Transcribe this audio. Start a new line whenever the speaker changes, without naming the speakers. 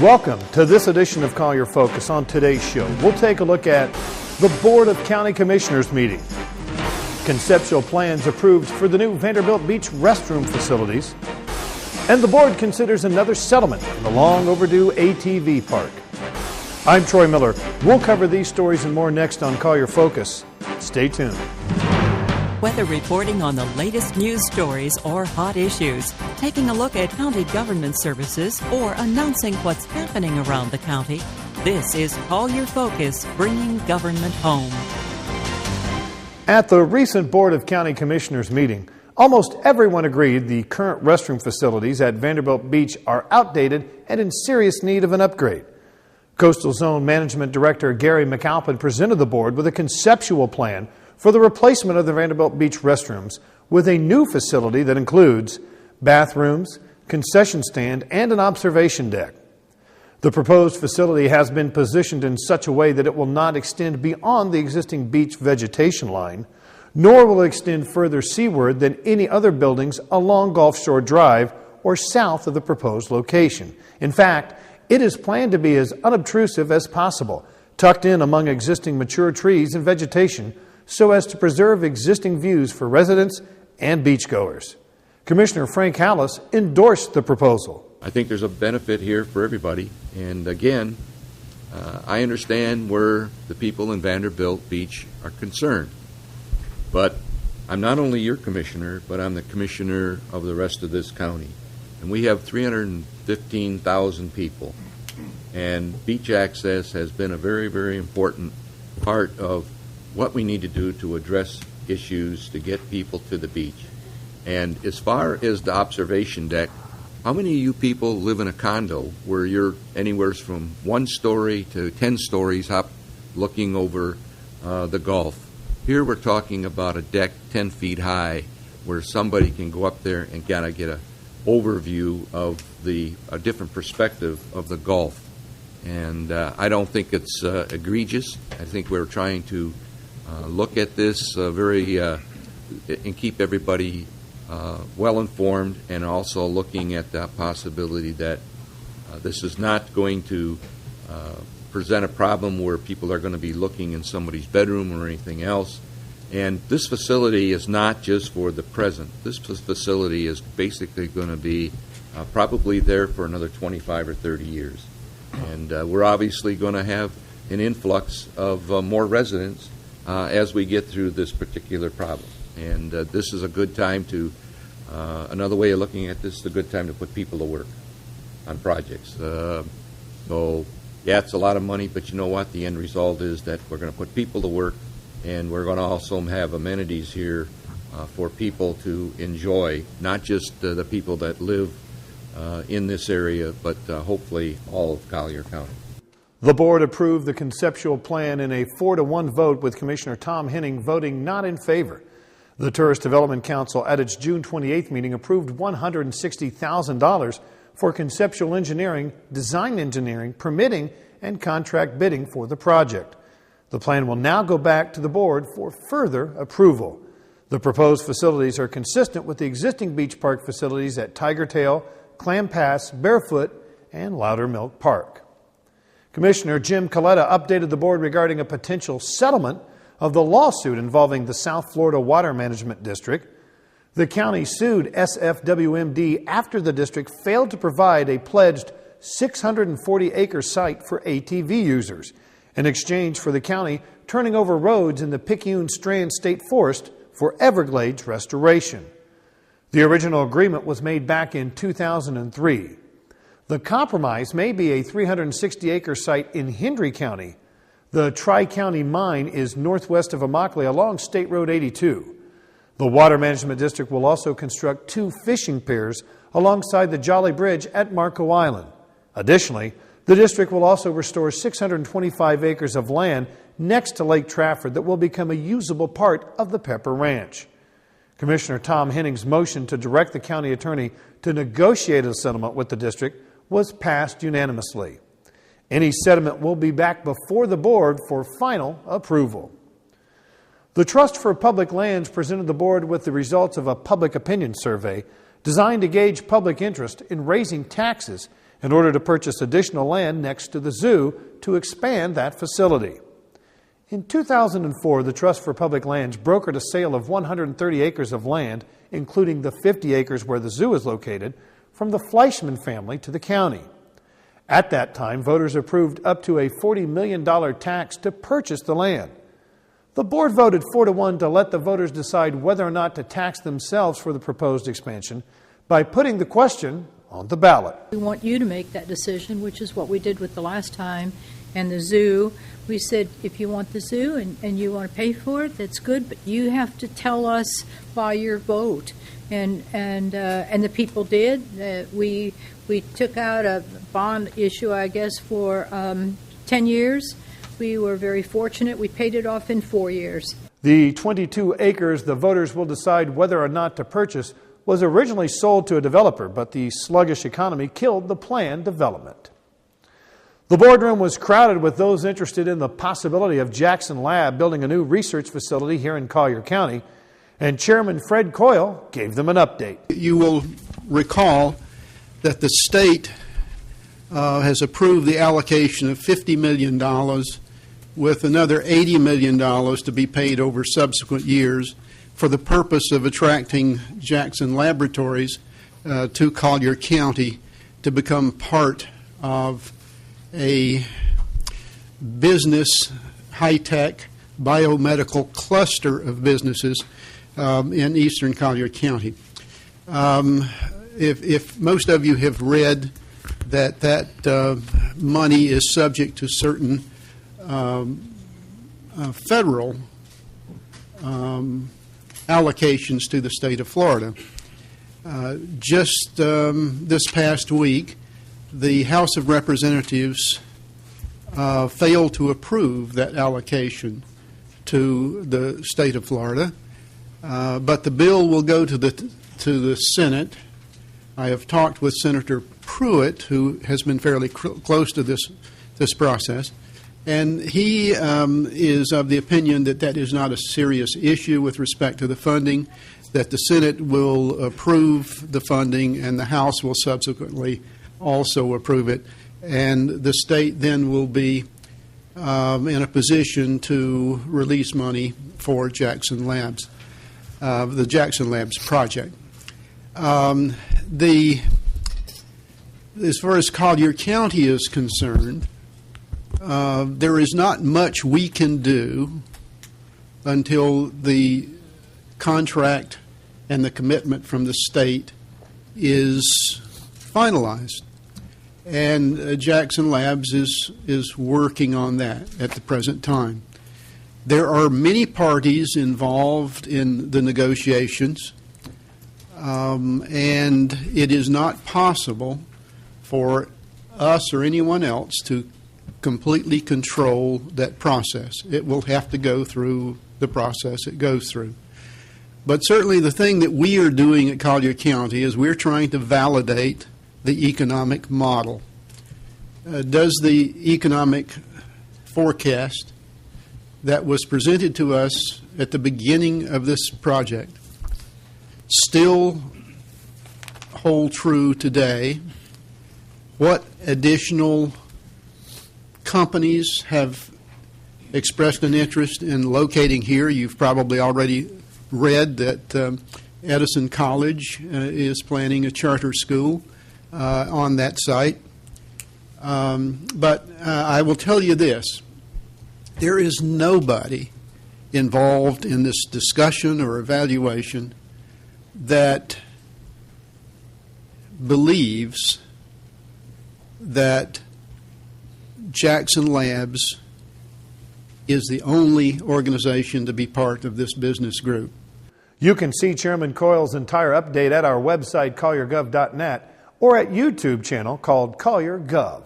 Welcome to this edition of Collier Focus. On today's show, we'll take a look at the Board of County Commissioners meeting, conceptual plans approved for the new Vanderbilt Beach restroom facilities, and the board considers another settlement in the long overdue ATV park. I'm Troy Miller. We'll cover these stories and more next on Collier Focus. Stay tuned.
Whether reporting on the latest news stories or hot issues, taking a look at county government services, or announcing what's happening around the county, this is Collier Focus, bringing government home.
At the recent Board of County Commissioners meeting, almost everyone agreed the current restroom facilities at Vanderbilt Beach are outdated and in serious need of an upgrade. Coastal Zone Management Director Gary McAlpin presented the board with a conceptual plan for the replacement of the Vanderbilt Beach restrooms with a new facility that includes bathrooms, concession stand, and an observation deck. The proposed facility has been positioned in such a way that it will not extend beyond the existing beach vegetation line, nor will it extend further seaward than any other buildings along Gulf Shore Drive or south of the proposed location. In fact, it is planned to be as unobtrusive as possible, tucked in among existing mature trees and vegetation, so as to preserve existing views for residents and beachgoers. Commissioner Frank Hallis endorsed the proposal.
I think there's a benefit here for everybody. And again, I understand where the people in Vanderbilt Beach are concerned. But I'm not only your commissioner, but I'm the commissioner of the rest of this county. And we have 315,000 people. And beach access has been a very, very important part of what we need to do to address issues to get people to the beach. And as far as the observation deck, how many of you people live in a condo where you're anywhere from 1 story to 10 stories up looking over the Gulf? Here we're talking about a deck 10 feet high where somebody can go up there and kind of get an overview of a different perspective of the Gulf. And I don't think it's egregious. I think we're trying to look at this and keep everybody well informed, and also looking at the possibility that this is not going to present a problem where people are going to be looking in somebody's bedroom or anything else. And this facility is not just for the present. This facility is basically going to be probably there for another 25 or 30 years. And we're obviously going to have an influx of more residents as we get through this particular problem. And this is a good time to, another way of looking at this, is a good time to put people to work on projects. So, yeah, it's a lot of money, but you know what? The end result is that we're going to put people to work, and we're going to also have amenities here for people to enjoy, not just the people that live in this area, but hopefully all of Collier County.
The board approved the conceptual plan in a 4-1 vote, with Commissioner Tom Henning voting not in favor. The Tourist Development Council at its June 28th meeting approved $160,000 for conceptual engineering, design engineering, permitting, and contract bidding for the project. The plan will now go back to the board for further approval. The proposed facilities are consistent with the existing beach park facilities at Tiger Tail, Clam Pass, Barefoot, and Loudermilk Park. Commissioner Jim Collier updated the board regarding a potential settlement of the lawsuit involving the South Florida Water Management District. The county sued SFWMD after the district failed to provide a pledged 640-acre site for ATV users in exchange for the county turning over roads in the Picayune Strand State Forest for Everglades restoration. The original agreement was made back in 2003. The compromise may be a 360-acre site in Hendry County. The Tri-County mine is northwest of Immokalee along State Road 82. The Water Management District will also construct 2 fishing piers alongside the Jolly Bridge at Marco Island. Additionally, the district will also restore 625 acres of land next to Lake Trafford that will become a usable part of the Pepper Ranch. Commissioner Tom Henning's motion to direct the county attorney to negotiate a settlement with the district was passed unanimously. Any settlement will be back before the board for final approval. The Trust for Public Lands presented the board with the results of a public opinion survey designed to gauge public interest in raising taxes in order to purchase additional land next to the zoo to expand that facility. In 2004, the Trust for Public Lands brokered a sale of 130 acres of land, including the 50 acres where the zoo is located, from the Fleischman family to the county. At that time, voters approved up to a $40 million tax to purchase the land. The board voted 4-1 to let the voters decide whether or not to tax themselves for the proposed expansion by putting the question on the ballot.
We want you to make that decision, which is what we did with the last time. And the zoo, we said, if you want the zoo and you want to pay for it, that's good, but you have to tell us by your vote. And the people did. We took out a bond issue, I guess, for 10 years. We were very fortunate. We paid it off in 4 years.
The 22 acres the voters will decide whether or not to purchase was originally sold to a developer, but the sluggish economy killed the planned development. The boardroom was crowded with those interested in the possibility of Jackson Lab building a new research facility here in Collier County, and Chairman Fred Coyle gave them an update.
You will recall that the state has approved the allocation of $50 million with another $80 million to be paid over subsequent years for the purpose of attracting Jackson Laboratories to Collier County to become part of a business, high-tech, biomedical cluster of businesses in eastern Collier County. If most of you have read that money is subject to certain federal allocations to the state of Florida. Just this past week, the House of Representatives failed to approve that allocation to the state of Florida, but the bill will go to the Senate. I have talked with Senator Pruitt, who has been fairly close to this process, and he is of the opinion that that is not a serious issue with respect to the funding, that the Senate will approve the funding and the House will subsequently also approve it, and the state then will be in a position to release money for Jackson Labs, the Jackson Labs project. As far as Collier County is concerned, there is not much we can do until the contract and the commitment from the state is finalized. And Jackson Labs is working on that at the present time. There are many parties involved in the negotiations, and it is not possible for us or anyone else to completely control that process. It will have to go through the process it goes through. But certainly the thing that we are doing at Collier County is we're trying to validate the economic model. Does the economic forecast that was presented to us at the beginning of this project still hold true today? What additional companies have expressed an interest in locating here? You've probably already read that Edison College is planning a charter school on that site. But I will tell you this. There is nobody involved in this discussion or evaluation that believes that Jackson Labs is the only organization to be part of this business group.
You can see Chairman Coyle's entire update at our website, colliergov.net, or at YouTube channel called Collier Gov.